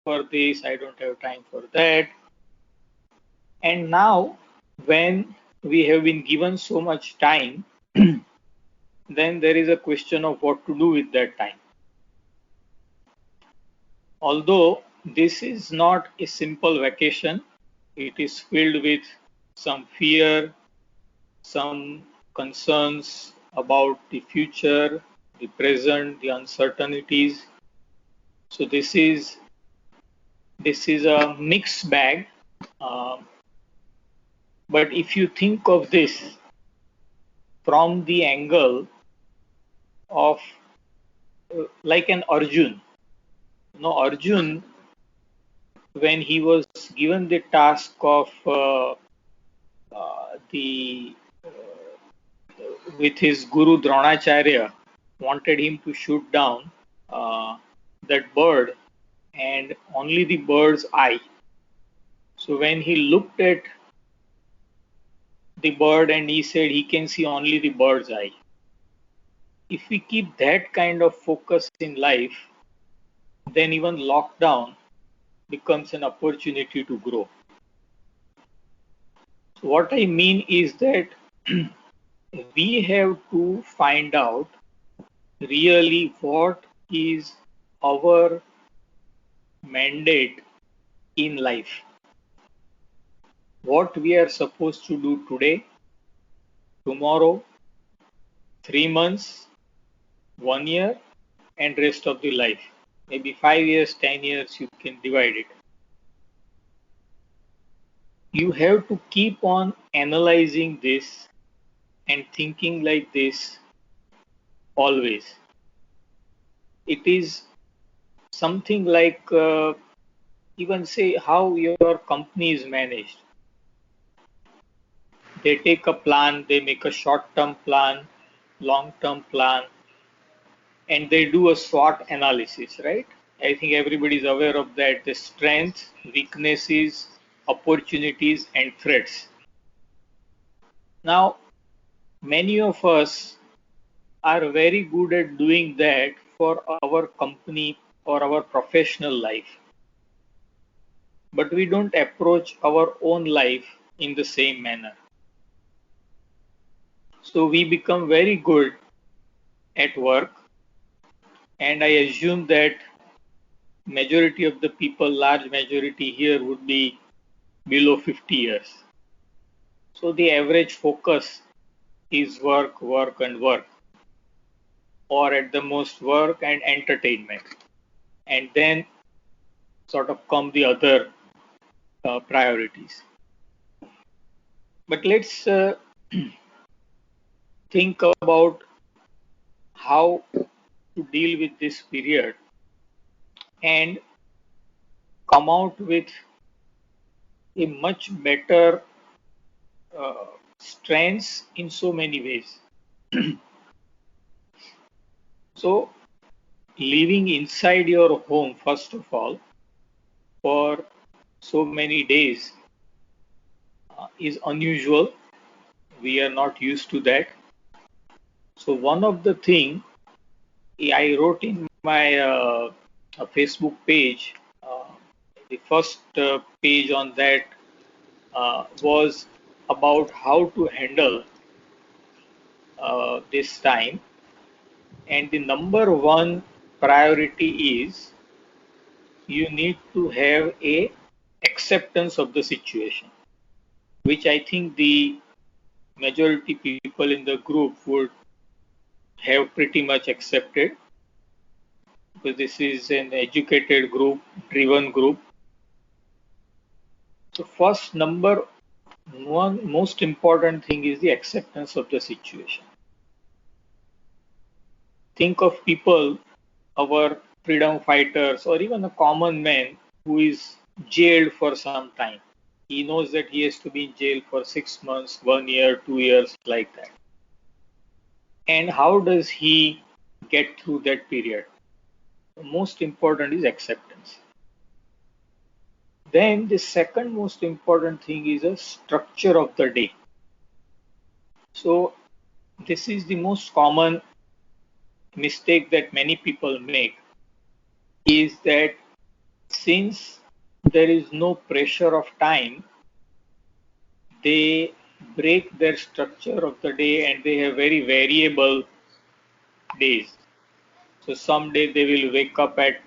for this, I don't have time for that. And now, when we have been given so much time, then there is a question of what to do with that time. Although this is not a simple vacation, it is filled with some fear, some concerns about the future, the present, the uncertainties. So this is a mixed bag. Um, but if you think of this from the angle of like an Arjun, Arjun, when he was given the task of the with his guru Dronacharya, wanted him to shoot down uh, that bird and only the bird's eye. So when he looked at the bird and he said he can see only the bird's eye. If we keep that kind of focus in life, then even lockdown becomes an opportunity to grow. So what I mean is that we have to find out really what is our mandate in life, what we are supposed to do today, tomorrow, 3 months, 1 year, and rest of the life. Maybe 5 years, 10 years, you can divide it. You have to keep on analyzing this and thinking like this always. It is something like even say how your company is managed. They take a plan, they make a short term plan, long term plan, and they do a SWOT analysis, right? I think everybody is aware of that, the strengths, weaknesses, opportunities, and threats. Now, many of us are very good at doing that for our company or our professional life, but we don't approach our own life in the same manner. So we become very good at work, and I assume that majority of the people, large majority here would be below 50 years. So the average focus is work, work, and work, or at the most work and entertainment. And then sort of come the other priorities. But let's think about how to deal with this period and come out with a much better uh, strengths in so many ways. So, living inside your home, first of all, for so many days is unusual. We are not used to that. So, one of the thing I wrote in my Facebook page, the first page on that was about how to handle this time. And the number one priority is you need to have a acceptance of the situation, which I think the majority people in the group would have pretty much accepted because this is an educated group, driven group. So first number one most important thing is the acceptance of the situation. Think of people, our freedom fighters, or even a common man who is jailed for some time. He knows that he has to be in jail for 6 months, 1 year, 2 years, like that. And how does he get through that period? The most important is acceptance. Then the second most important thing is a structure of the day. So this is the most common mistake that many people make is that Since there is no pressure of time, they break their structure of the day and they have very variable days. So some day they will wake up at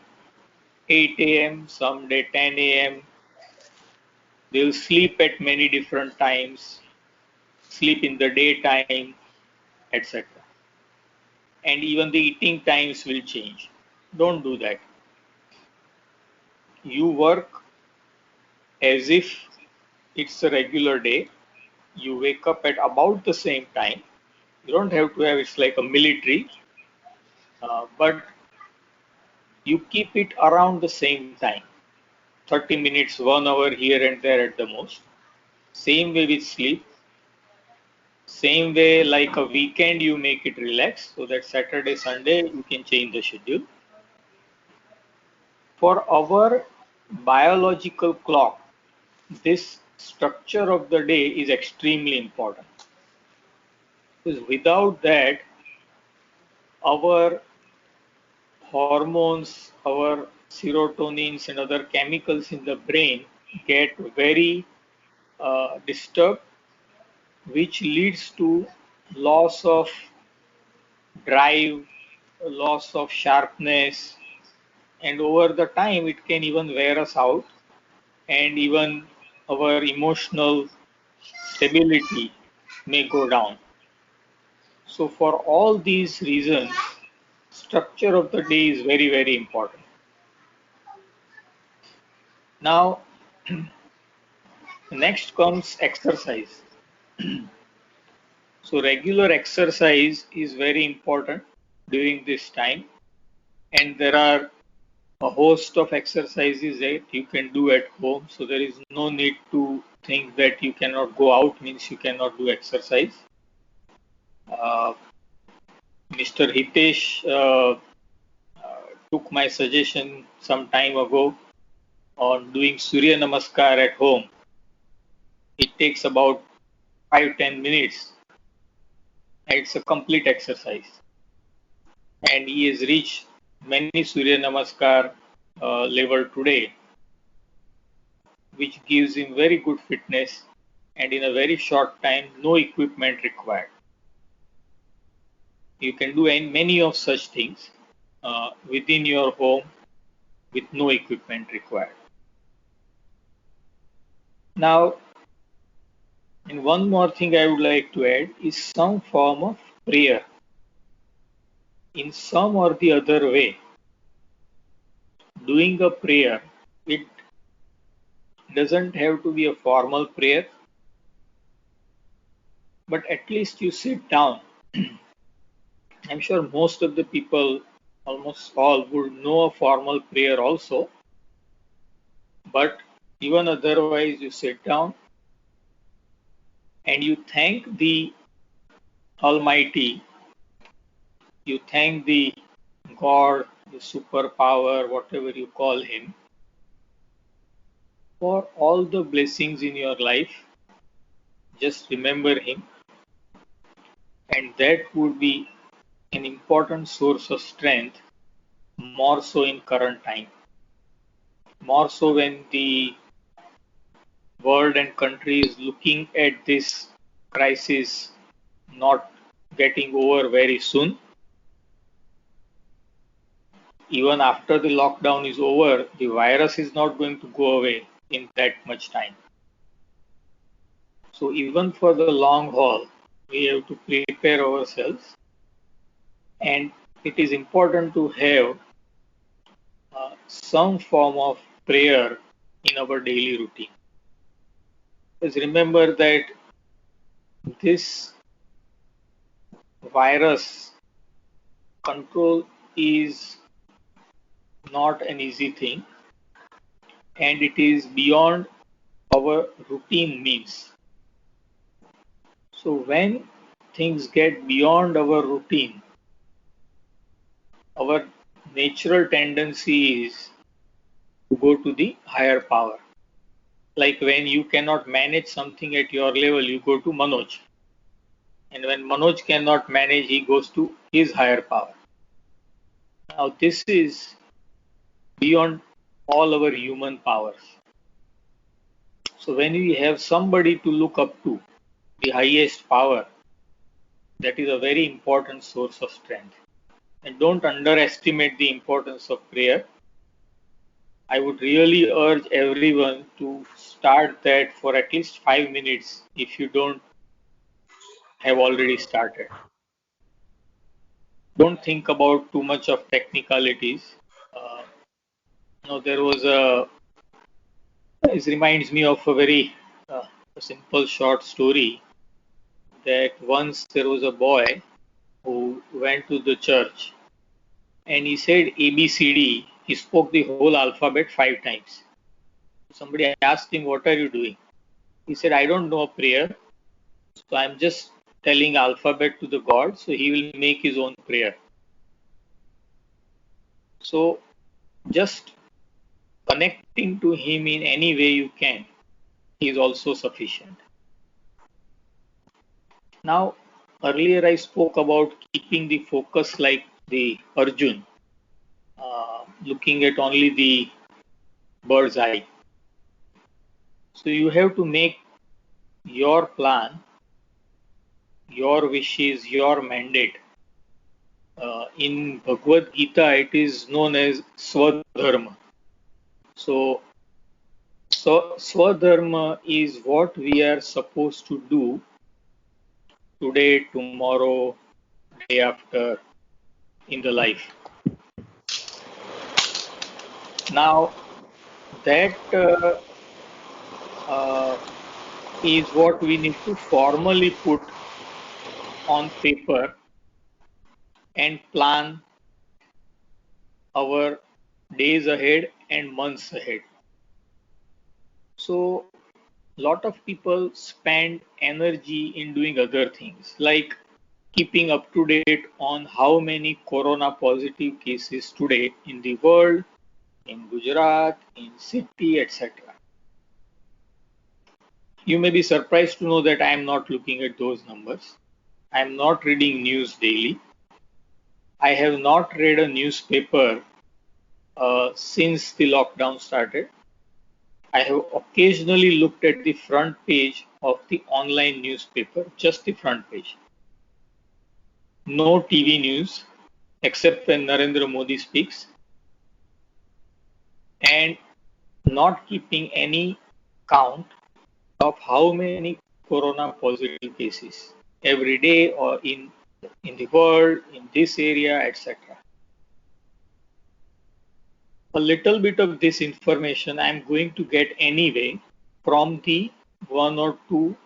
8 a.m., some day 10 a.m. They'll sleep at many different times, sleep in the daytime, etc. And even the eating times will change. Don't do that. You work as if it's a regular day. You wake up at about the same time. You don't have to have it's like a military, but you keep it around the same time. 30 minutes, 1 hour here and there at the most. Same way with sleep. Same way like a weekend you make it relax so that Saturday, Sunday you can change the schedule. For our biological clock, this structure of the day is extremely important. Because without that, our hormones, our serotonins and other chemicals in the brain get very disturbed, which leads to loss of drive, loss of sharpness, and over the time it can even wear us out, and even our emotional stability may go down. So for all these reasons, structure of the day is very, very important. Now, next comes exercise. So regular exercise is very important during this time, and there are a host of exercises that you can do at home. So there is no need to think that you cannot go out means you cannot do exercise. Uh, Mr. Hitesh took my suggestion some time ago on doing Surya Namaskar at home. It takes about 5-10 minutes. It's a complete exercise. And he has reached many Surya Namaskar level today, which gives him very good fitness and in a very short time, no equipment required. You can do many of such things within your home with no equipment required. Now, and one more thing I would like to add is some form of prayer in some or the other way. Doing a prayer, it doesn't have to be a formal prayer, but at least you sit down. I'm sure most of the people, almost all, would know a formal prayer also, but even otherwise, you sit down and you thank the Almighty, you thank the God, the superpower, whatever you call him, for all the blessings in your life. Just remember him, and that would be an important source of strength, more so in current time, more so when the world and country is looking at this crisis not getting over very soon. Even after the lockdown is over, the virus is not going to go away in that much time. So even for the long haul, we have to prepare ourselves, and it is important to have some form of prayer in our daily routine. Because remember that this virus control is not an easy thing, and it is beyond our routine means. So when things get beyond our routine, our natural tendency is to go to the higher power. Like when you cannot manage something at your level, you go to Manoj. And when Manoj cannot manage, he goes to his higher power. Now, this is beyond all our human powers. So when we have somebody to look up to, the highest power, that is a very important source of strength. And don't underestimate the importance of prayer. I would really urge everyone to start that for at least 5 minutes if you don't have already started. Don't think about too much of technicalities. Uh, there was this reminds me of a very simple short story that once there was a boy who went to the church and he said ABCD. He spoke the whole alphabet 5 times. Somebody asked him, "What are you doing?" He said, "I don't know a prayer, so I'm just telling alphabet to the God, so he will make his own prayer." So just connecting to him in any way you can is also sufficient. Now, earlier I spoke about keeping the focus like the Arjun, looking at only the bird's eye. So you have to make your plan, your wishes, your mandate. In Bhagavad Gita, it is known as Swadharma. So Swadharma is what we are supposed to do today, tomorrow, day after in the life. Now, that uh, is what we need to formally put on paper and plan our days ahead and months ahead. So, lot of people spend energy in doing other things like keeping up to date on how many corona positive cases today in the world, in Gujarat, in city, etc. You may be surprised to know that I am not looking at those numbers. I am not reading news daily. I have not read a newspaper since the lockdown started. I have occasionally looked at the front page of the online newspaper, just the front page. No TV news except when Narendra Modi speaks, and not keeping any count of how many corona positive cases every day or in the world, in this area, etc. A little bit of this information I'm going to get anyway from the one or two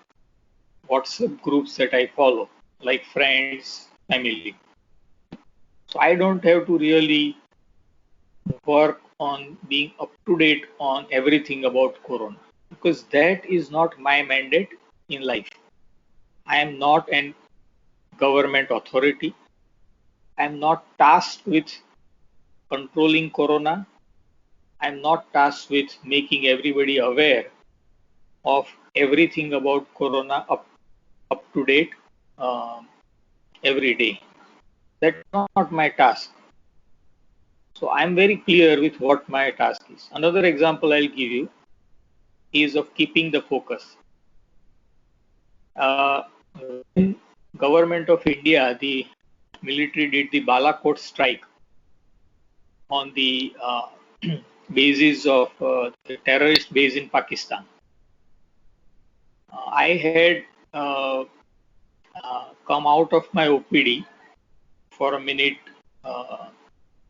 WhatsApp groups that I follow, like friends, family. So I don't have to really work on being up to date on everything about Corona because that is not my mandate in life. I am not an government authority. I am not tasked with controlling Corona. I am not tasked with making everybody aware of everything about Corona up to date um, every day. That's not my task. So I'm very clear with what my task is. Another example I'll give you is of keeping the focus. Uh, when government of India, the military did the Balakot strike on the basis of the terrorist base in Pakistan. I had come out of my OPD for a minute uh,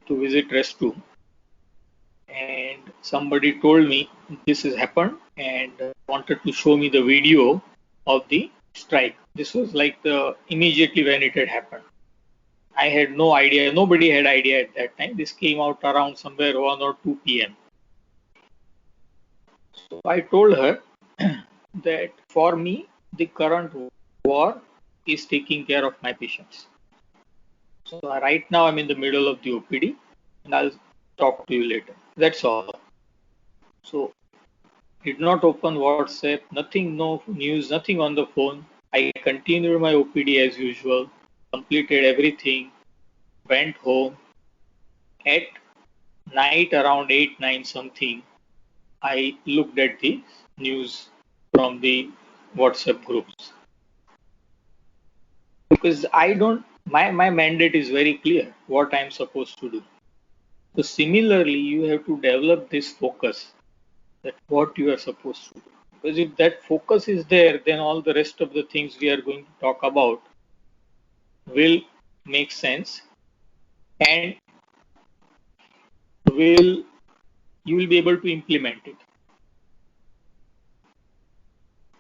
to visit restroom, and somebody told me this has happened and wanted to show me the video of the strike. This was like the immediately when it had happened. I had no idea. Nobody had idea at that time. This came out around somewhere 1 or 2 p.m. So I told her that for me, the current war is taking care of my patients. So right now I'm in the middle of the OPD and I'll talk to you later. That's all. So did not open WhatsApp, nothing, no news, nothing on the phone. I continued my OPD as usual, completed everything, went home. At night around 8, 9 something, I looked at the news from the WhatsApp groups because my mandate is very clear what I'm supposed to do. So similarly, you have to develop this focus that what you are supposed to do. Because if that focus is there, then all the rest of the things we are going to talk about will make sense and will you will be able to implement it.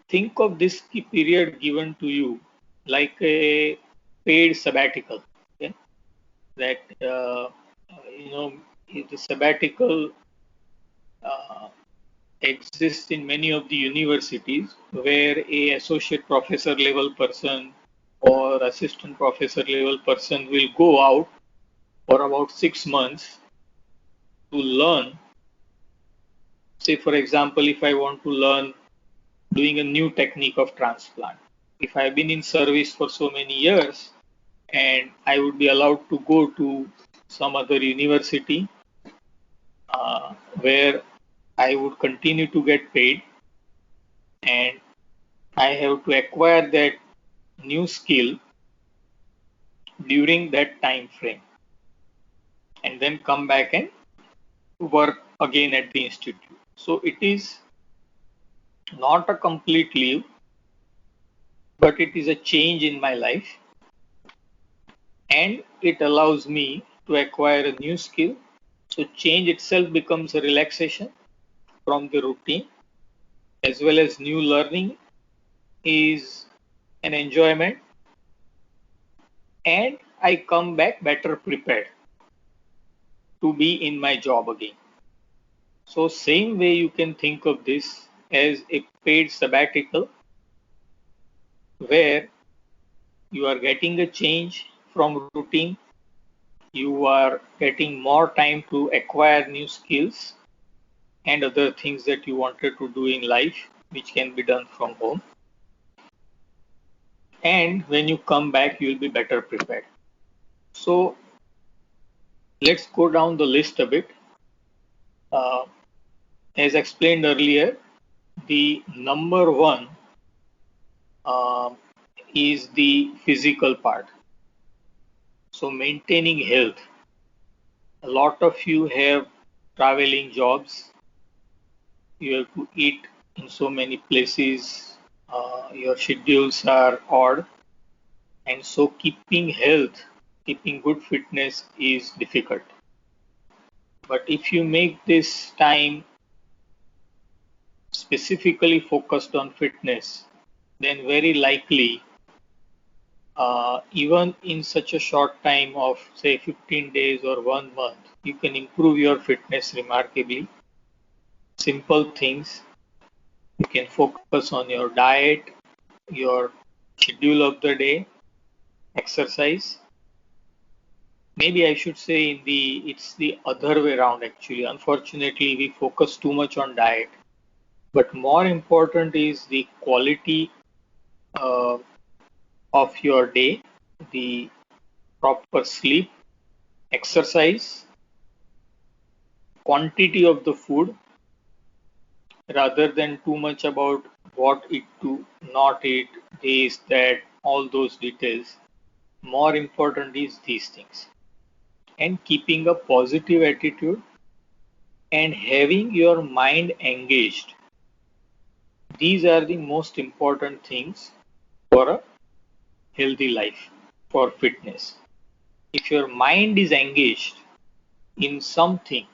Think of this period given to you like a paid sabbatical. Okay? That you know the sabbatical uh, exists in many of the universities where a associate professor level person or assistant professor level person will go out for about 6 months to learn. Say, for example, if I want to learn doing a new technique of transplant, if I've been in service for so many years and I would be allowed to go to some other university where I would continue to get paid and I have to acquire that new skill during that time frame and then come back and work again at the institute. So it is not a complete leave, but it is a change in my life and it allows me to acquire a new skill. So change itself becomes a relaxation from the routine as well as new learning is an enjoyment and I come back better prepared to be in my job again. So same way you can think of this as a paid sabbatical where you are getting a change from routine, you are getting more time to acquire new skills and other things that you wanted to do in life, which can be done from home. And when you come back, you'll be better prepared. So let's go down the list a bit. Uh, as explained earlier, the number one uh, is the physical part. So maintaining health. A lot of you have traveling jobs. You have to eat in so many places. Your schedules are odd. And so keeping health, keeping good fitness is difficult. But if you make this time specifically focused on fitness, then very likely, even in such a short time of say 15 days or 1 month, you can improve your fitness remarkably. Simple things. You can focus on your diet, your schedule of the day, exercise. Maybe I should say it's the other way around actually. Unfortunately, we focus too much on diet, but more important is the quality uh, of your day, the proper sleep, exercise, quantity of the food, rather than too much about what eat to not eat, this, that, all those details. More important is these things. And keeping a positive attitude and having your mind engaged. These are the most important things for a healthy life, for fitness. If your mind is engaged in something,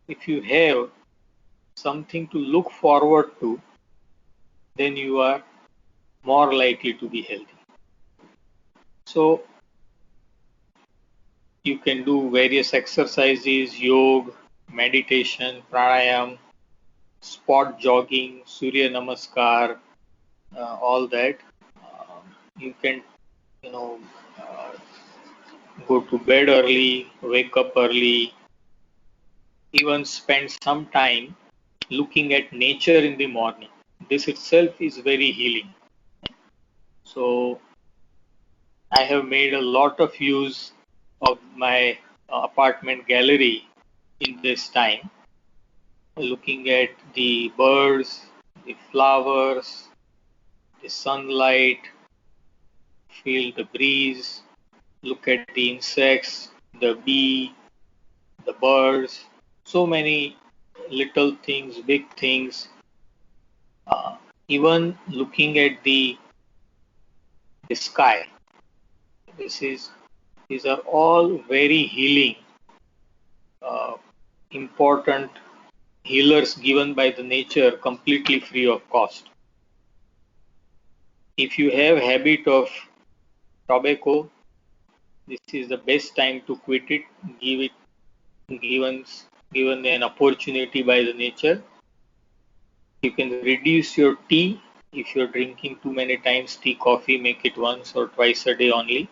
if you have something to look forward to, then you are more likely to be healthy. So you can do various exercises, yoga, meditation, pranayam, spot jogging, Surya Namaskar, all that. You can, you know, uh, go to bed early, wake up early, even spend some time looking at nature in the morning. This itself is very healing. So I have made a lot of use of my apartment gallery in this time, looking at the birds, the flowers, the sunlight, feel the breeze, look at the insects, the bee, the birds, so many little things, big things, uh, even looking at the sky. This is these are all very healing, uh, important healers given by the nature, completely free of cost. If you have habit of tobacco, this is the best time to quit it. Give it given given an opportunity by the nature. You can reduce your tea. If you're drinking too many times tea, coffee, make it once or twice a day only.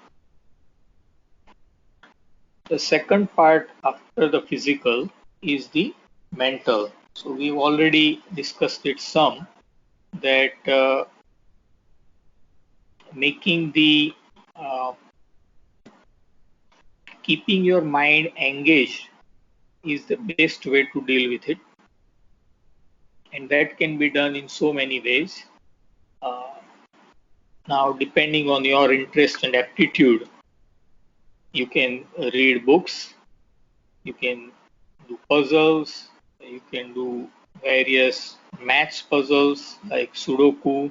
The second part after the physical is the mental. So we've already discussed it some, that making the keeping your mind engaged is the best way to deal with it, and that can be done in so many ways. Uh, Now, depending on your interest and aptitude, you can read books, you can do puzzles, you can do various maths puzzles like Sudoku.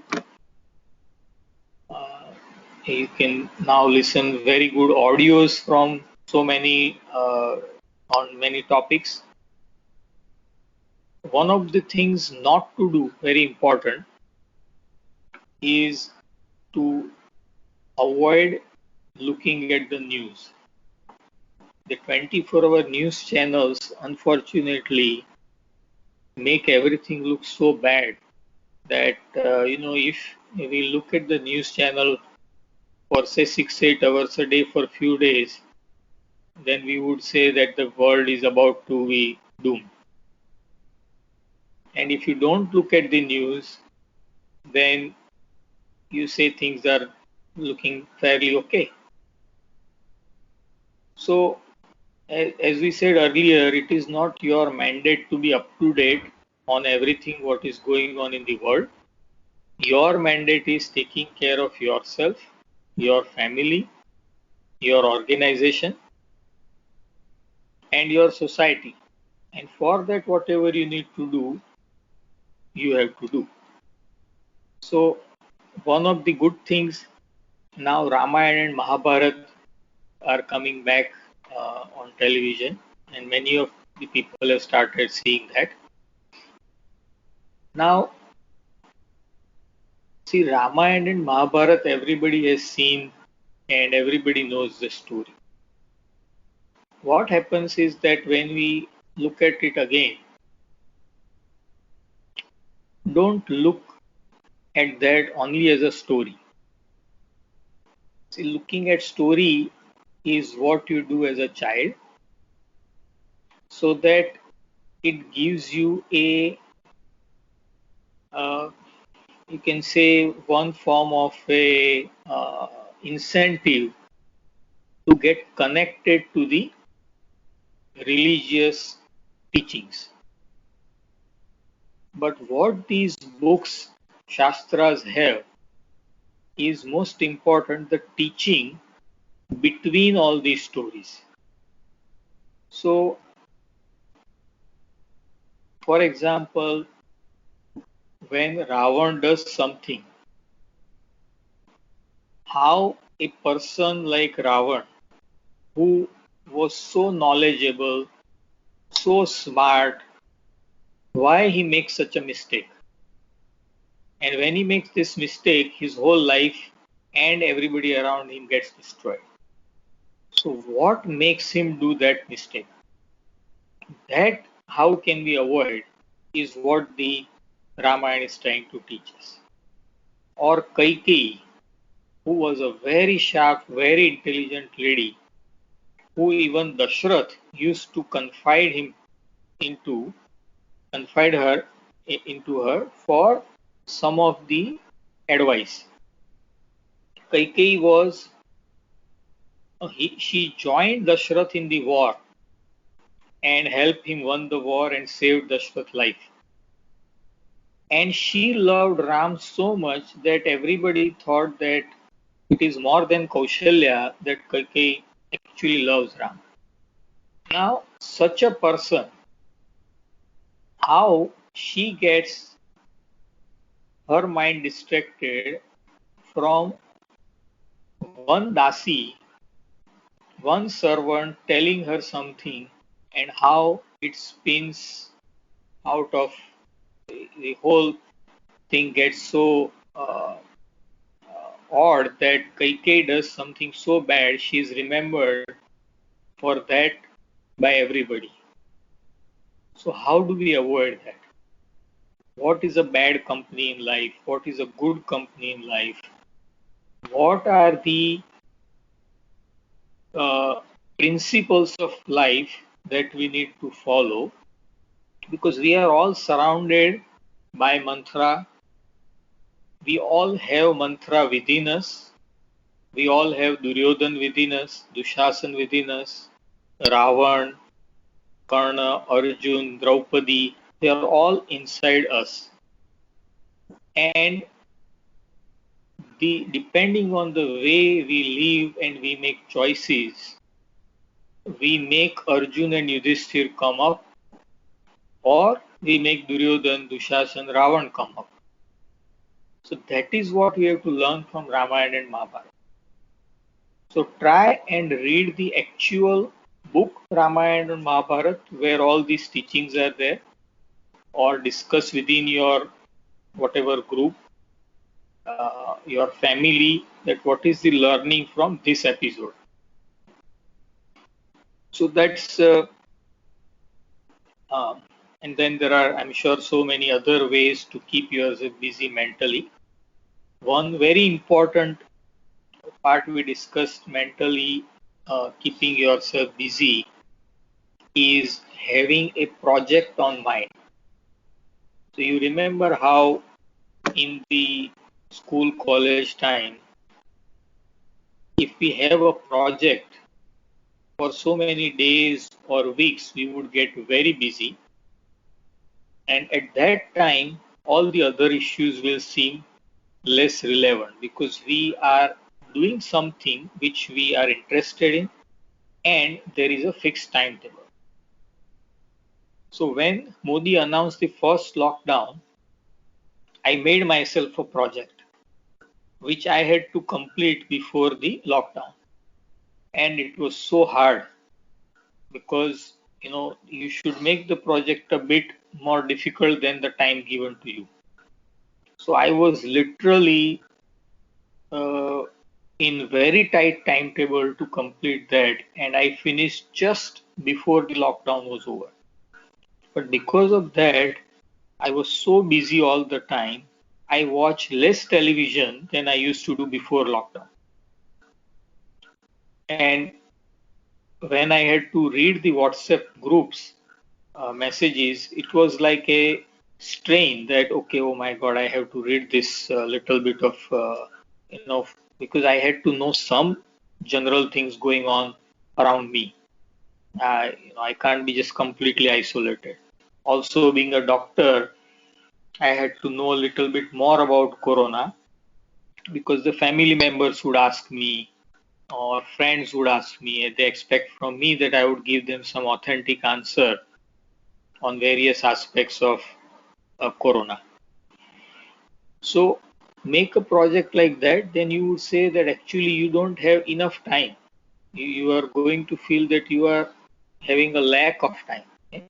Uh, you can now listen very good audios from so many on many topics. One of the things not to do, very important, is to avoid looking at the news. The 24-hour news channels, unfortunately, make everything look so bad that, if we look at the news channel for, say, 6, 8 hours a day for a few days, then we would say that the world is about to be doomed. And if you don't look at the news, then you say things are looking fairly okay. So, as we said earlier, it is not your mandate to be up to date on everything what is going on in the world. Your mandate is taking care of yourself, your family, your organization, and your society. And for that, whatever you need to do, you have to do. So, one of the good things now, Ramayana and Mahabharata are coming back on television, and many of the people have started seeing that. Now, see, Ramayana and Mahabharata, everybody has seen and everybody knows the story. What happens is that when we look at it again, don't look at that only as a story. See, looking at story is what you do as a child, so that it gives you a, uh, you can say, one form of a incentive to get connected to the religious teachings. But what these books, Shastras, have is most important, the teaching between all these stories. So, for example, when Ravan does something, how a person like Ravan, who was so knowledgeable, so smart, why he makes such a mistake? And when he makes this mistake, his whole life and everybody around him gets destroyed. So, what makes him do that mistake? That how can we avoid is what the Ramayana is trying to teach us. Or Kaikeyi, who was a very sharp, very intelligent lady, who even Dashrath used to into, confide her into her for some of the advice. Kaikeyi was, she joined Dashrath in the war, and helped him win the war and saved Dashrath's life. And she loved Ram so much that everybody thought that it is more than Kaushalya that Kaikeyi actually loves Ram. Now, such a person, how she gets her mind distracted from one dasi, one servant telling her something, and how it spins out of the whole thing gets so odd that Kaikeyi does something so bad, she is remembered for that by everybody. So, how do we avoid that? What is a bad company in life? What is a good company in life? What are the uh, principles of life that we need to follow? Because we are all surrounded by mantra. We all have mantra within us. We all have Duryodhan within us, Dushasan within us, Ravan, Karna, Arjun, Draupadi. They are all inside us. And depending on the way we live and we make choices, we make Arjun and Yudhishthir come up, or we make Duryodhan, Dushasan, Ravan come up. So that is what we have to learn from Ramayana and Mahabharata. So try and read the actual book Ramayana and Mahabharata where all these teachings are there, or discuss within your whatever group, your family, that what is the learning from this episode. So that's um, and then there are, I'm sure, so many other ways to keep yourself busy mentally. One very important part we discussed mentally, keeping yourself busy, is having a project on mind. So you remember how in the school college time, if we have a project for so many days or weeks, we would get very busy. And at that time, all the other issues will seem less relevant because we are doing something which we are interested in and there is a fixed timetable. So when Modi announced the first lockdown, I made myself a project which I had to complete before the lockdown. And it was so hard because you should make the project a bit more difficult than the time given to you. So I was literally uh, in very tight timetable to complete that, and I finished just before the lockdown was over. But because of that, I was so busy all the time. I watched less television than I used to do before lockdown. And when I had to read the WhatsApp groups messages, it was like a strain that, okay, oh my God, I have to read this little bit of, because I had to know some general things going on around me. I can't be just completely isolated. Also, being a doctor, I had to know a little bit more about Corona because the family members would ask me, or friends would ask me, and they expect from me that I would give them some authentic answer on various aspects of Corona. So, make a project like that, then you would say that actually you don't have enough time. You are going to feel that you are having a lack of time. Okay?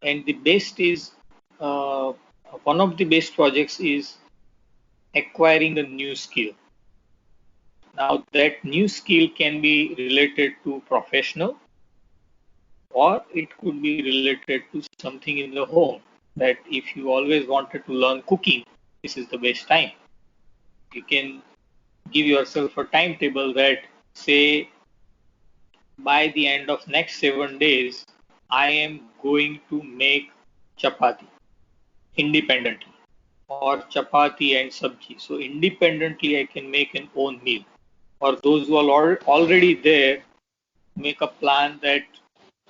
And the best is one of the best projects is acquiring a new skill. Now, that new skill can be related to professional or it could be related to something in the home. That if you always wanted to learn cooking, this is the best time. You can give yourself a timetable that say by the end of next 7 days, I am going to make chapati independently or chapati and sabji. So independently, I can make an own meal. Or those who are already there, make a plan that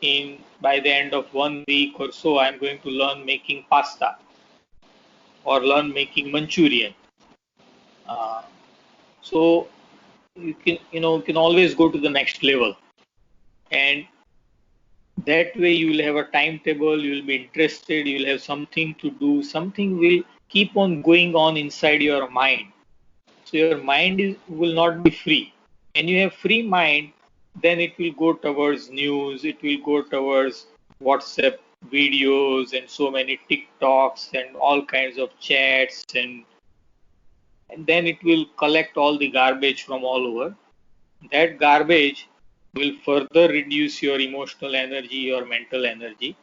in by the end of 1 week or so, I'm going to learn making pasta or learn making Manchurian. Uh, so you can always go to the next level, and that way you will have a timetable. You will be interested. You will have something to do. Something will keep on going on inside your mind. So your mind will not be free. When you have free mind, then it will go towards news. It will go towards WhatsApp videos and so many TikToks and all kinds of chats, and then it will collect all the garbage from all over. That garbage will further reduce your emotional energy, your mental energy,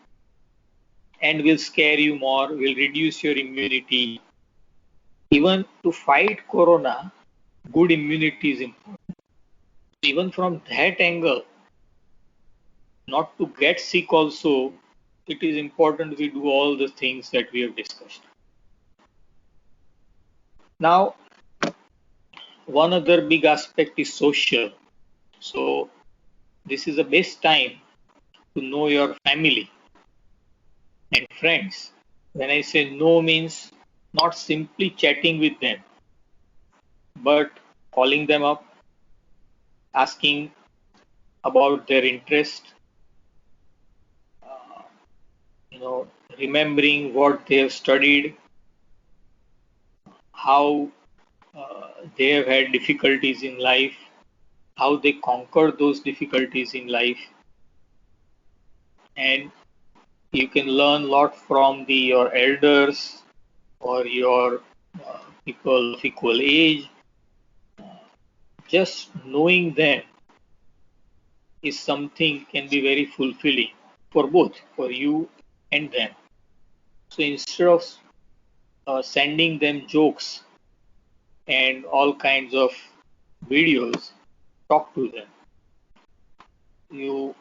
and will scare you more, will reduce your immunity. Even to fight corona, good immunity is important. Even from that angle, not to get sick also, it is important we do all the things that we have discussed. Now, one other big aspect is social. So, this is the best time to know your family and friends. When I say know means not simply chatting with them, but calling them up, asking about their interest, uh, you know, remembering what they have studied, how they have had difficulties in life, how they conquered those difficulties in life, and you can learn a lot from your elders or your people of equal age. Just knowing them is something can be very fulfilling for both, for you and them. So instead of sending them jokes and all kinds of videos, talk to them. You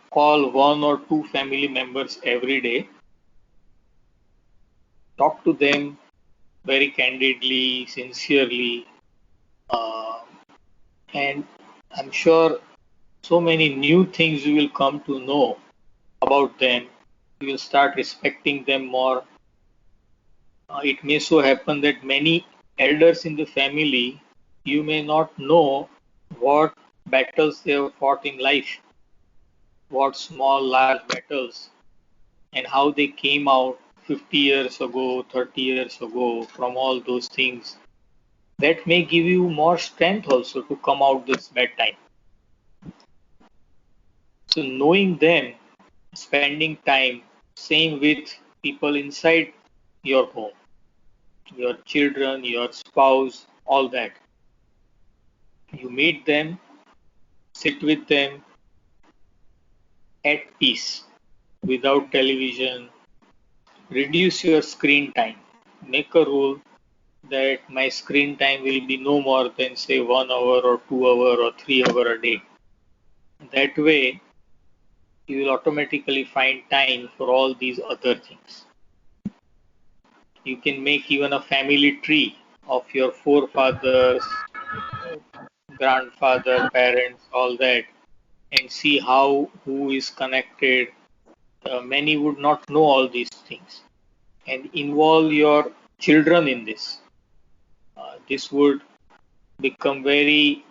call one or two family members every day, talk to them very candidly, sincerely, uh, and I'm sure so many new things you will come to know about them. You will start respecting them more. It may so happen that many elders in the family, you may not know what battles they have fought in life, what small, large battles, and how they came out 50 years ago, 30 years ago from all those things. That may give you more strength also to come out this bad time. So, knowing them, spending time, same with people inside your home, your children, your spouse, all that. You meet them, sit with them at peace, without television, reduce your screen time. Make a rule that my screen time will be no more than say 1 hour or 2 hour or 3 hour a day. That way, you will automatically find time for all these other things. You can make even a family tree of your forefathers, grandfather, parents, all that, and see how who is connected. Many would not know all these things, and involve your children in this. This would become very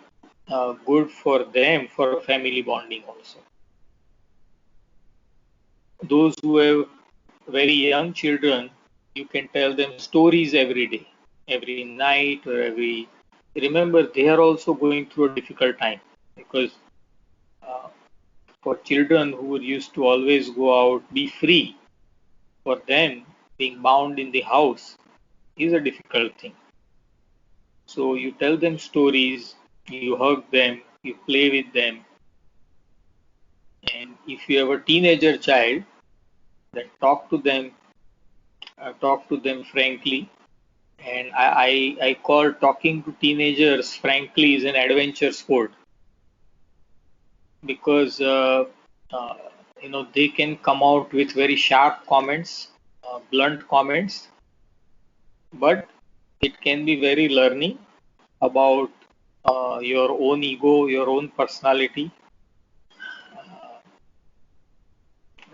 good for them for family bonding also. Those who have very young children, you can tell them stories every day, every night, or every. Remember, they are also going through a difficult time because uh, for children who used to always go out, be free, for them, being bound in the house is a difficult thing. So you tell them stories, you hug them, you play with them, and if you have a teenager child, then talk to them frankly. And I call talking to teenagers frankly is an adventure sport because uh, they can come out with very sharp comments, blunt comments, but it can be very learning about your own ego, your own personality,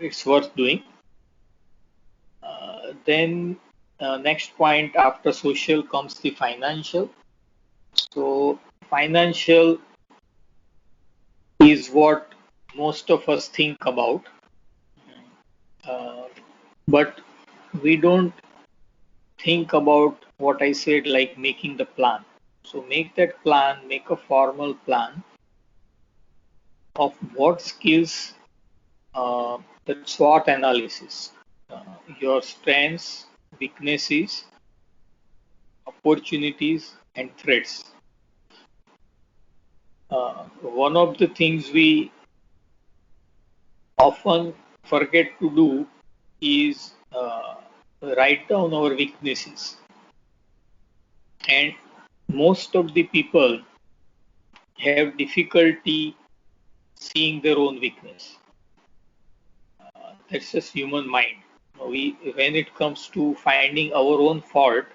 it's worth doing. Then next point after social comes the financial. So financial is what most of us think about, uh, but we don't think about what I said, like making the plan. So make that plan, make a formal plan of what skills, the SWOT analysis, uh, your strengths, weaknesses, opportunities, and threats. One of the things we often forget to do is write down our weaknesses. And most of the people have difficulty seeing their own weakness. That's just human mind. When it comes to finding our own fault,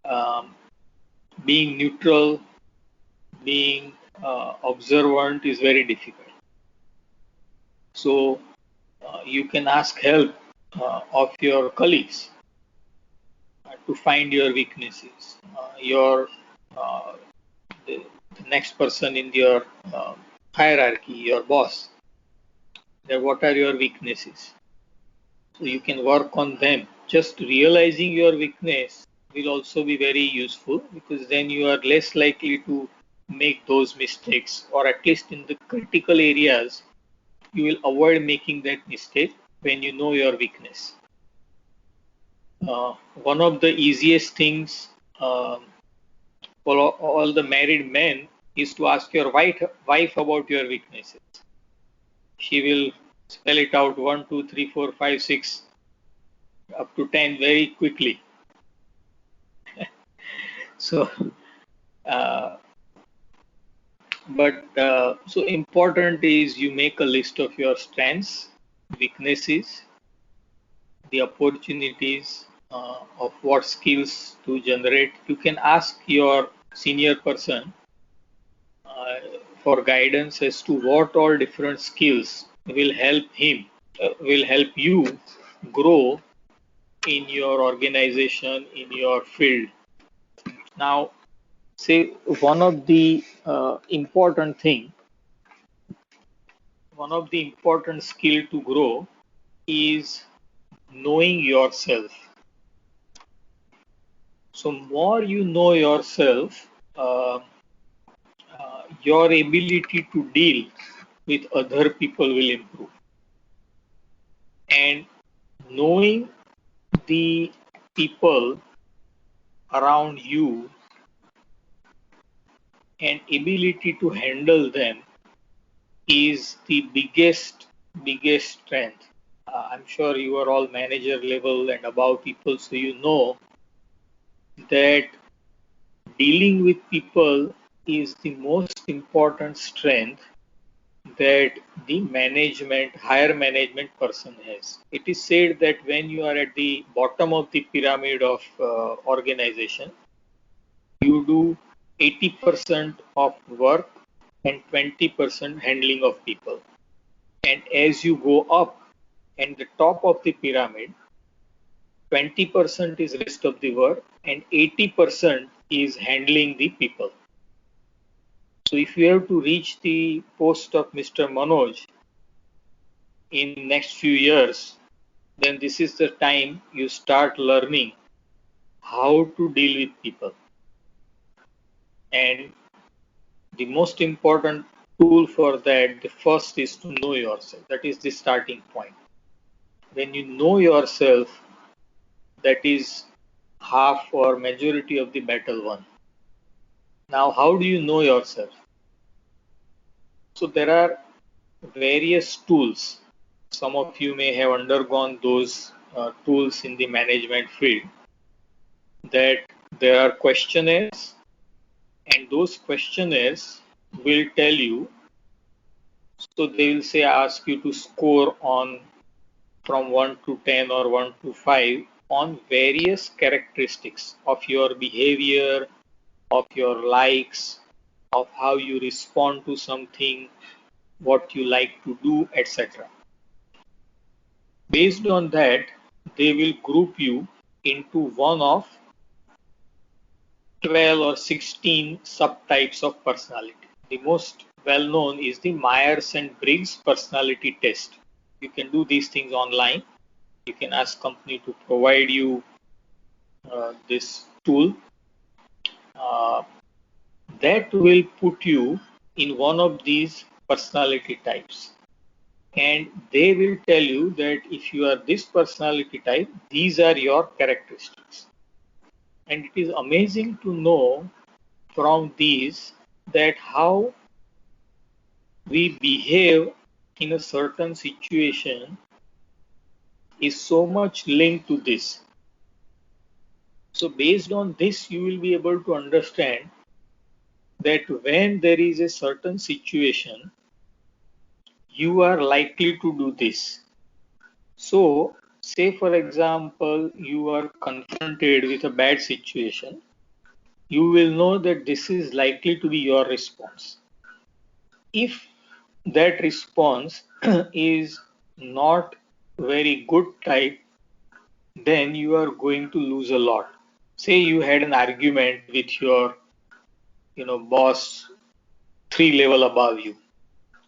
um, being neutral, being observant is very difficult. So you can ask help of your colleagues to find your weaknesses. Uh, the, the next person in your hierarchy, your boss, what are your weaknesses? So you can work on them. Just realizing your weakness will also be very useful, because then you are less likely to make those mistakes, or at least in the critical areas, you will avoid making that mistake when you know your weakness. One of the easiest things uh, for all the married men is to ask your wife about your weaknesses. She will spell it out 1, 2, 3, 4, 5, 6, up to 10 very quickly. So, uh, so important is you make a list of your strengths, weaknesses, the opportunities, of what skills to generate. You can ask your senior person uh, for guidance as to what all different skills will help you grow in your organization, in your field. Now, say one of the important skill to grow is knowing yourself. So more you know yourself, your ability to deal with other people will improve. And knowing the people around you and ability to handle them is the biggest strength. I'm sure you are all manager level and above people, so you know that dealing with people is the most important strength that the higher management person has. It is said that when you are at the bottom of the pyramid of organization, you do 80% of work and 20% handling of people. And as you go up and the top of the pyramid, 20% is rest of the work and 80% is handling the people. So if you have to reach the post of Mr. Manoj in next few years, then this is the time you start learning how to deal with people. And the most important tool for that, the first is to know yourself. That is the starting point. When you know yourself, that is half or majority of the battle won. Now, how do you know yourself? So there are various tools. Some of you may have undergone those tools in the management field. That there are questionnaires, and those questionnaires will tell you. So they will say ask you to score on from 1 to 10 or 1 to 5 on various characteristics of your behavior, of your likes, of how you respond to something, what you like to do, etc. Based on that, they will group you into one of 12 or 16 subtypes of personality. The most well known is the Myers and Briggs personality test. You can do these things online. You can ask company to provide you this tool uh, that will put you in one of these personality types. And they will tell you that if you are this personality type, these are your characteristics. And it is amazing to know from these that how we behave in a certain situation is so much linked to this. So, based on this, you will be able to understand that when there is a certain situation, you are likely to do this. So, say for example, you are confronted with a bad situation, you will know that this is likely to be your response. If that response is not very good type, then you are going to lose a lot. Say you had an argument with your boss 3 level above you,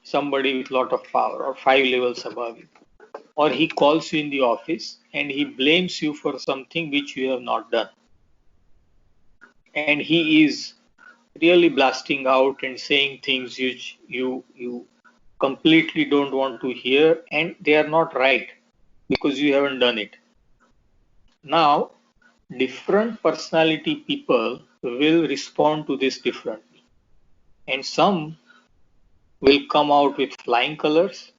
somebody with lot of power, or 5 levels above you, or he calls you in the office and he blames you for something which you have not done, and he is really blasting out and saying things which you completely don't want to hear, and they are not right because you haven't done it. Now, different personality people will respond to this differently, and some will come out with flying colors,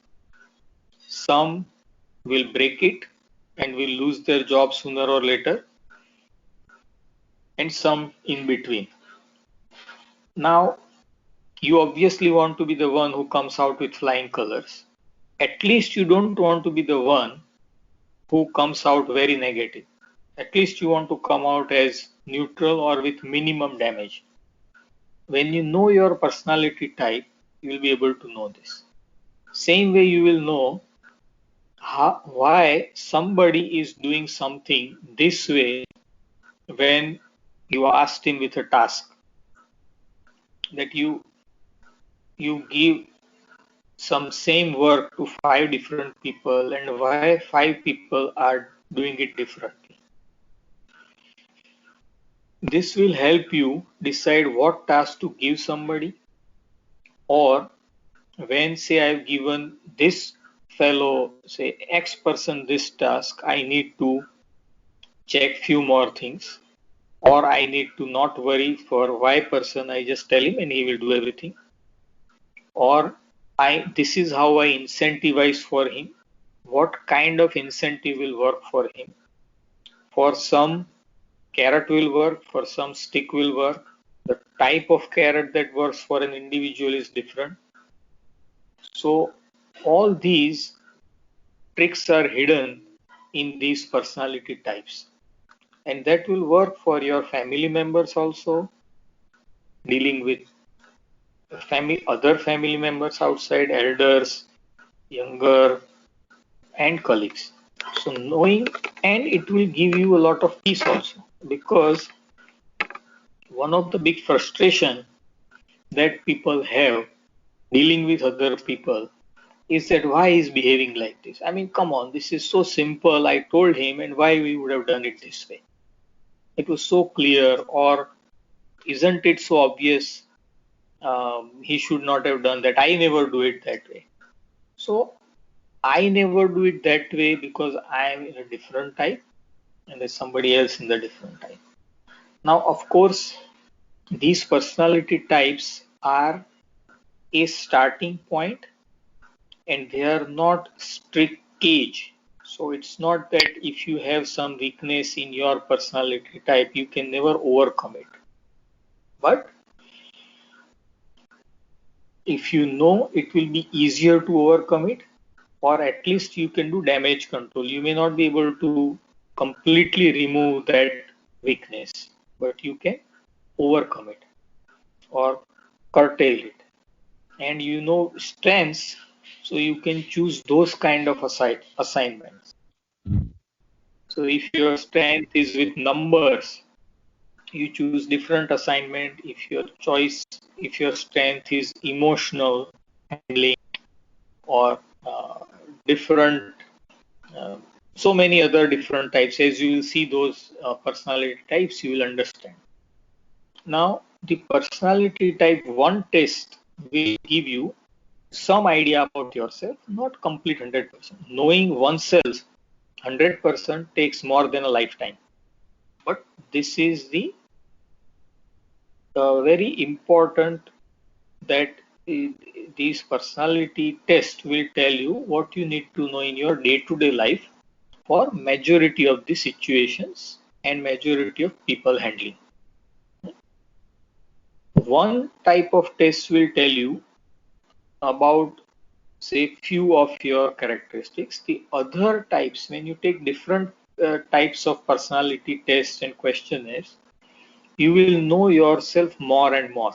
some will break it and will lose their job sooner or later, and some in between. Now, you obviously want to be the one who comes out with flying colors. At least you don't want to be the one who comes out very negative. At least you want to come out as neutral or with minimum damage. When you know your personality type, you will be able to know this. Same way you will know why somebody is doing something this way when you asked him with a task, that you give some same work to 5 different people, and why 5 people are doing it differently. This will help you decide what task to give somebody, or when say I've given this fellow, say X person, this task, I need to check few more things, or I need to not worry for Y person, I just tell him and he will do everything, or I this is how I incentivize for him, what kind of incentive will work for him. For some, carrot will work, for some, stick will work. The type of carrot that works for an individual is different. So, all these tricks are hidden in these personality types, and that will work for your family members also, dealing with other family members outside, elders, younger, and colleagues. So, knowing, and it will give you a lot of peace also, because one of the big frustration that people have dealing with other people is that why he's behaving like this. I mean, come on, this is so simple. I told him, and why we would have done it this way. It was so clear, or isn't it so obvious? He should not have done that. I never do it that way. So I never do it that way because I am in a different type, and there's somebody else in the different type. Now, of course, these personality types are a starting point, and they are not strict cage. So it's not that if you have some weakness in your personality type, you can never overcome it. But if you know, it will be easier to overcome it, or at least you can do damage control. You may not be able to completely remove that weakness, but you can overcome it or curtail it. And you know strengths, so you can choose those kind of assignments. So if your strength is with numbers, you choose different assignment. If your strength is emotional handling or different, uh, so many other different types. As you will see those personality types, you will understand. Now, the personality type 1 test will give you some idea about yourself, not complete 100%. Knowing oneself 100% takes more than a lifetime. But this is the very important that these personality tests will tell you what you need to know in your day-to-day life for majority of the situations and majority of people handling. One type of test will tell you about say few of your characteristics. The other types, when you take different types of personality tests and questionnaires, you will know yourself more and more,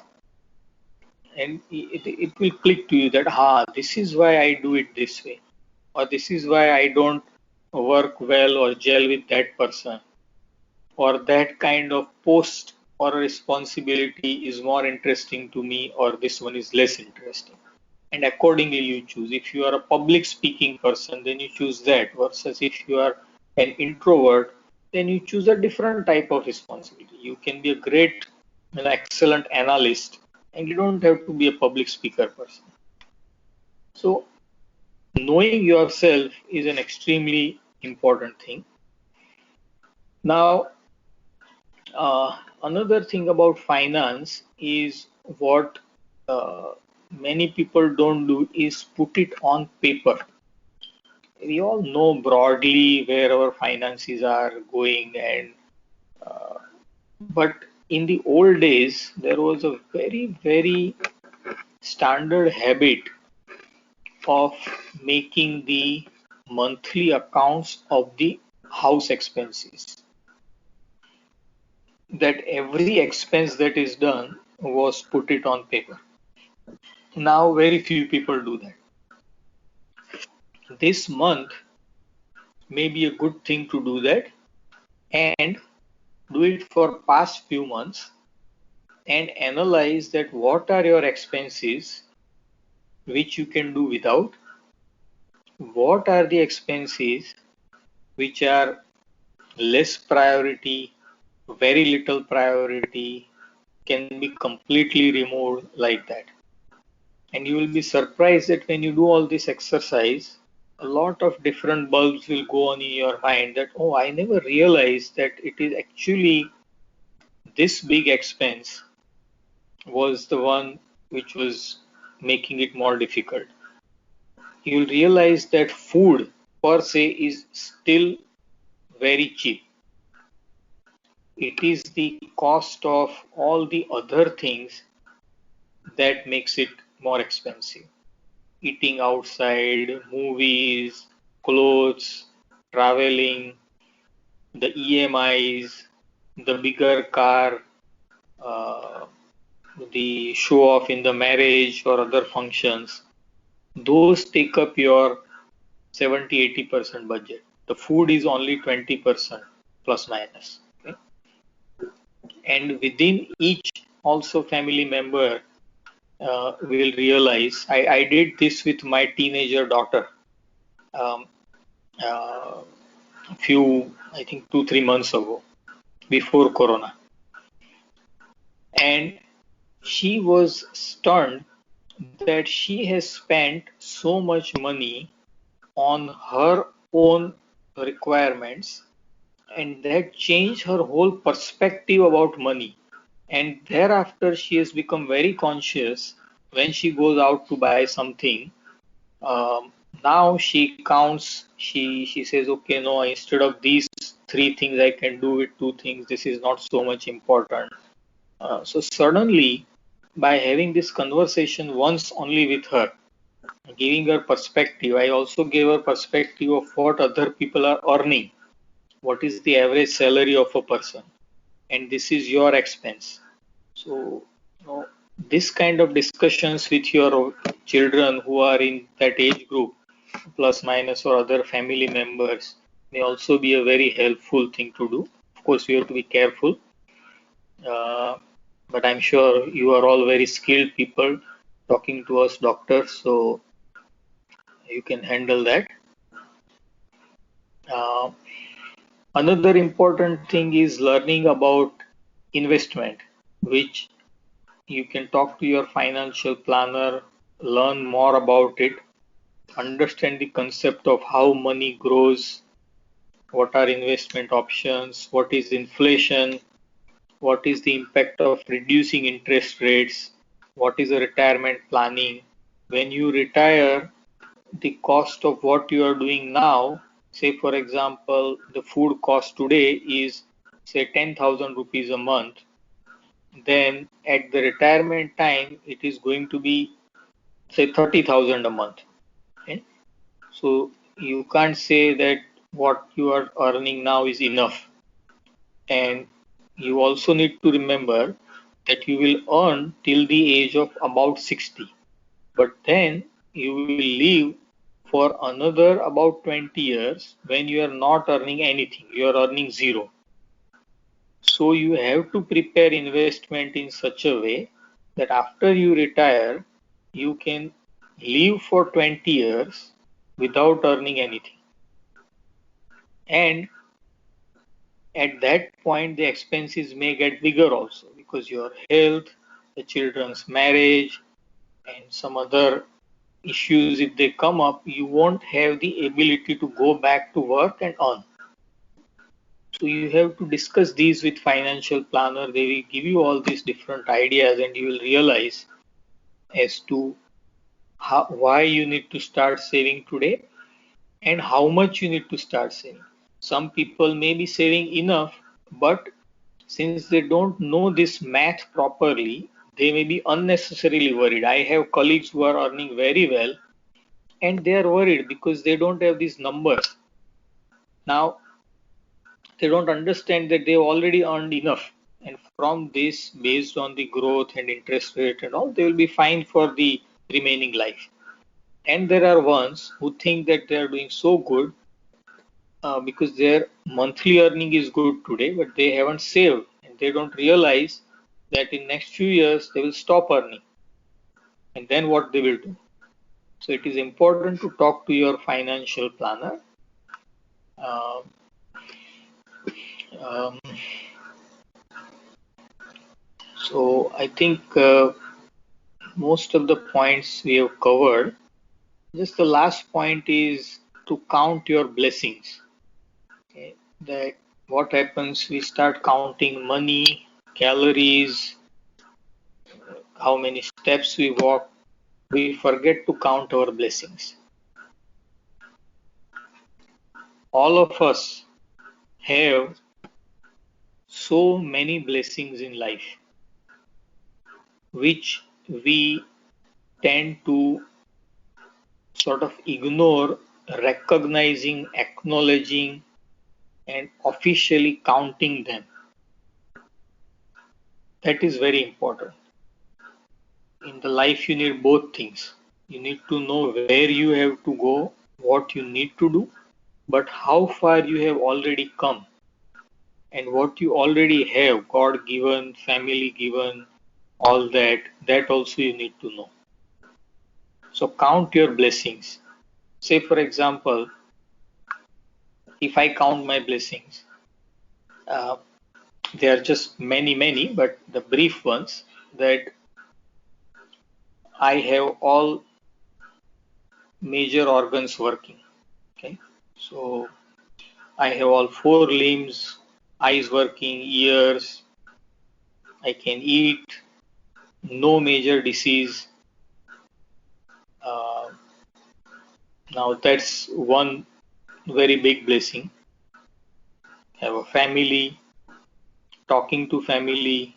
and it will click to you that this is why I do it this way, or this is why I don't work well or gel with that person, or that kind of post or responsibility is more interesting to me, or this one is less interesting. And accordingly you choose. If you are a public speaking person, then you choose that, versus if you are an introvert, then you choose a different type of responsibility. You can be a great, excellent analyst, and you don't have to be a public speaker person. So knowing yourself is an extremely important thing. Now, another thing about finance is what uh, many people don't do is put it on paper. We all know broadly where our finances are going, and uh, but in the old days there was a very standard habit of making the monthly accounts of the house expenses, that every expense that is done was put it on paper. Now very few people do that. This month may be a good thing to do that, and do it for past few months and analyze that what are your expenses which you can do without, what are the expenses which are less priority, very little priority, can be completely removed, like that. And you will be surprised that when you do all this exercise, a lot of different bulbs will go on in your mind that, oh, I never realized that it is actually this big expense was the one which was making it more difficult. You'll realize that food per se is still very cheap. It is the cost of all the other things that makes it more expensive. Eating outside, movies, clothes, traveling, the EMIs, the bigger car, uh, the show off in the marriage or other functions, those take up your 70-80% budget. The food is only 20% plus minus. Okay? And within each also family member will realize, I did this with my teenager daughter um, uh, a few, I think 2-3 months ago, before Corona. And she was stunned that she has spent so much money on her own requirements, and that changed her whole perspective about money. And thereafter, she has become very conscious when she goes out to buy something. Um, Now she counts, she says, okay, no, instead of these three things, I can do with two things. This is not so much important. So suddenly, by having this conversation once only with her, giving her perspective, I also gave her perspective of what other people are earning. What is the average salary of a person? And this is your expense. So, this kind of discussions with your children who are in that age group, plus minus, or other family members, may also be a very helpful thing to do. Of course, you have to be careful, uh, but I'm sure you are all very skilled people talking to us doctors, so you can handle that. Uh, Another important thing is learning about investment, which you can talk to your financial planner, learn more about it, understand the concept of how money grows, what are investment options, what is inflation, what is the impact of reducing interest rates, what is a retirement planning. When you retire, the cost of what you are doing now, say for example, the food cost today is say 10,000 rupees a month, then at the retirement time it is going to be say 30,000 a month. Okay? So you can't say that what you are earning now is enough. And you also need to remember that you will earn till the age of about 60. But then you will live for another about 20 years when you are not earning anything. You are earning zero. So you have to prepare investment in such a way that after you retire, you can live for 20 years without earning anything. And at that point, the expenses may get bigger also because your health, the children's marriage, and some other issues, if they come up, you won't have the ability to go back to work and earn. So you have to discuss these with financial planner. They will give you all these different ideas, and you will realize as to why you need to start saving today and how much you need to start saving. Some people may be saving enough, but since they don't know this math properly, they may be unnecessarily worried. I have colleagues who are earning very well and they are worried because they don't have these numbers. Now, they don't understand that they've already earned enough. And from this, based on the growth and interest rate and all, they will be fine for the remaining life. And there are ones who think that they are doing so good because their monthly earning is good today, but they haven't saved and they don't realize that in next few years they will stop earning. And then what they will do? So it is important to talk to your financial planner. Uh, um, so I think most of the points we have covered. Just the last point is to count your blessings. Okay? That what happens? We start counting money, calories, how many steps we walk. We forget to count our blessings. All of us have so many blessings in life, which we tend to sort of ignore recognizing, acknowledging, and officially counting them. That is very important. In the life, you need both things. You need to know where you have to go, what you need to do, but how far you have already come and what you already have, God given, family given, all that, that also you need to know. So count your blessings. Say, for example, if I count my blessings, uh, there are just many, many, but the brief ones that I have all major organs working. Okay, so I have all four limbs, eyes working, ears, I can eat, no major disease. Uh, Now that's one very big blessing. Have a family, talking to family,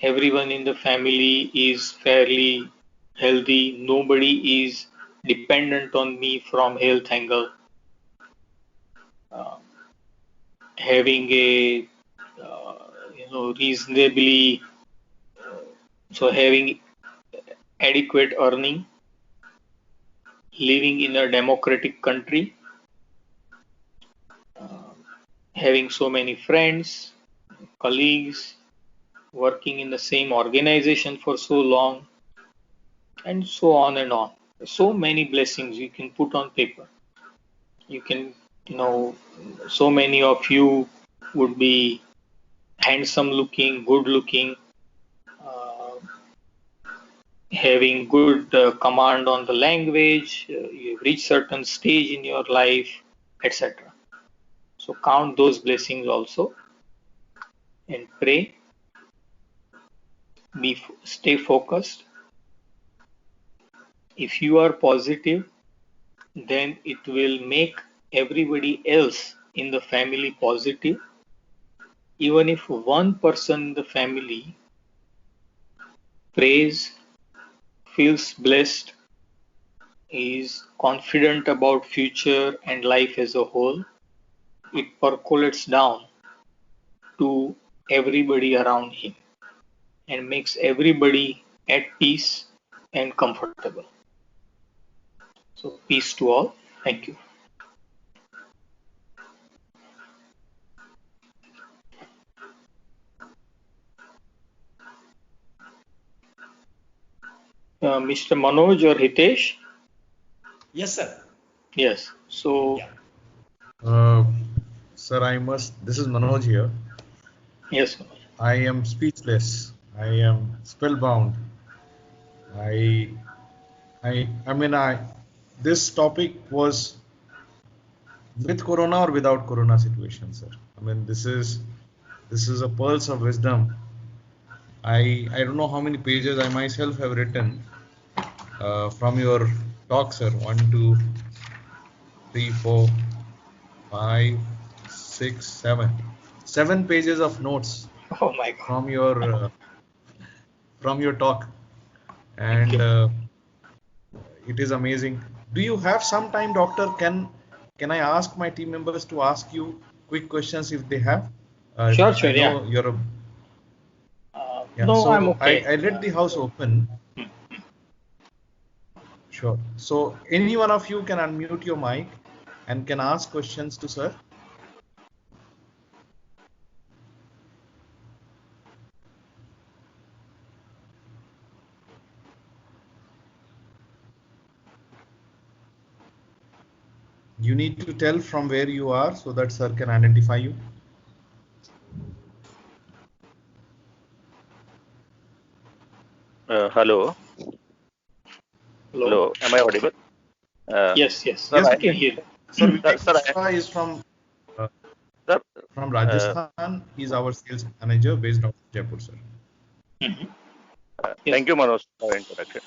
everyone in the family is fairly healthy. Nobody is dependent on me from health angle. Uh, Having a reasonably so having adequate earning, living in a democratic country. having so many friends, colleagues, working in the same organization for so long, and so on and on. So many blessings you can put on paper. You can, you know, so many of you would be handsome looking, good looking, uh, having good command on the language, you've reached certain stage in your life, etc. So count those blessings also and pray, stay focused. If you are positive, then it will make everybody else in the family positive. Even if one person in the family prays, feels blessed, is confident about future and life as a whole, it percolates down to everybody around him and makes everybody at peace and comfortable. So peace to all. Thank you. Mr. Manoj or Hitesh? Yes, sir. Yes. So, Yeah. Uh, Sir, this is Manoj here. yes, Manoj. I am speechless. I am spellbound. I, I mean, this topic was with Corona or without Corona situation, sir. I mean, this is a pearls of wisdom. I don't know how many pages I myself have written from your talk, sir. One, two, three, four, five, six, seven. 7 pages of notes Oh my God. from your talk, Thank and you. it is amazing. Do you have some time, doctor? Can I ask my team members to ask you quick questions if they have? Sure, I sure. Yeah. know you're a yeah. No, I'm So okay. I let the house open. Sure. So any one of you can unmute your mic and can ask questions to sir. You need to tell from where you are so that sir can identify you. Hello, Hello. hello. Am I audible? Uh, Yes, yes. sir, Yes, We I, can hear you. sir. sir, Vivek Shah is uh, sir. from Uh, Rajasthan. He's our sales manager based out of Jaipur, sir. Mhm. Yes. Thank you, Manoj, for introduction.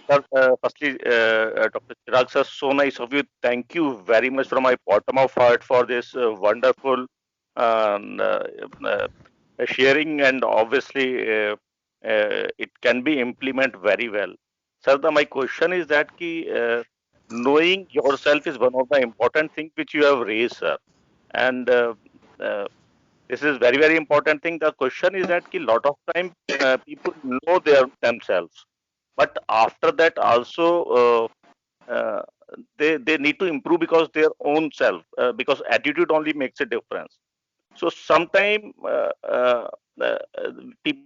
Sir, firstly, Dr. Chirag, sir, so nice of you. Thank you very much from my bottom of heart for this wonderful um, uh, uh, sharing, and obviously it can be implemented very well. Sir, my question is that knowing yourself is one of the important things which you have raised, sir. And uh, this is very very important thing. The question is that lot of time people know themselves, but after that also uh, they need to improve because their own self, because attitude only makes a difference. So sometime people